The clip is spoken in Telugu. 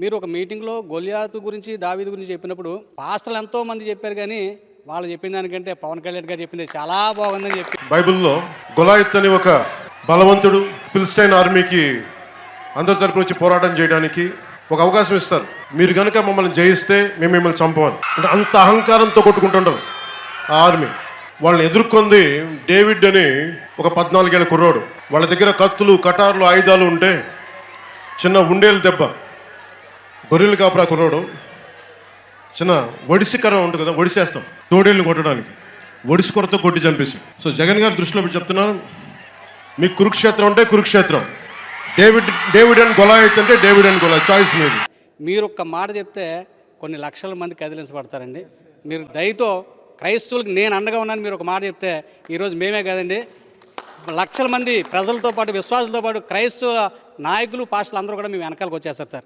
మీరు ఒక మీటింగ్లో గొలియాతు గురించి దావీదు గురించి చెప్పినప్పుడు పాస్టర్లు ఎంతోమంది చెప్పారు, కానీ వాళ్ళు చెప్పిన దానికంటే పవన్ కళ్యాణ్ గారు చెప్పింది చాలా బాగుందని చెప్పి బైబిల్లో గొలాయత్ అని ఒక బలవంతుడు ఫిలిస్టైన్ ఆర్మీకి అందరి తరపు నుంచి పోరాటం చేయడానికి ఒక అవకాశం ఇస్తారు. మీరు కనుక మమ్మల్ని జయిస్తే మేము మిమ్మల్ని చంపమని. అంటే అంత అహంకారంతో కొట్టుకుంటుంటారు ఆ ఆర్మీ. వాళ్ళని ఎదుర్కొంది డేవిడ్ అని ఒక 14 ఏళ్ళ కుర్రోడు. వాళ్ళ దగ్గర కత్తులు, కటార్లు, ఆయుధాలు ఉంటే చిన్న ఉండేలు దెబ్బ, గొర్రెలు కాపురా కుర్రోడు, చిన్న ఒడిసికరం ఉంటుంది కదా, ఒడిసేస్తాం తోడేళ్ళని కొట్టడానికి, ఒడిసి కొరతో కొట్టి చంపేసి. సో జగన్ గారి దృష్టిలో మీరు చెప్తున్నాను, మీకు కురుక్షేత్రం అంటే కురుక్షేత్రం, డేవిడ్ అండ్ గొలాయత్ అంటే డేవిడ్ అండ్ గొలాయత్, చాయిస్ మీది. మీరు ఒక్క మాట చెప్తే కొన్ని లక్షల మంది కదిలించబడతారండి. మీరు దయతో క్రైస్తవులకు నేను అండగా ఉన్నాను మీరు ఒక మాట చెప్తే ఈరోజు మేమే కాదండి, లక్షల మంది ప్రజలతో పాటు విశ్వాసులతో పాటు క్రైస్తవ నాయకులు, పాస్టర్లు అందరూ కూడా మేము వెనకాలకు వచ్చేస్తారు సార్.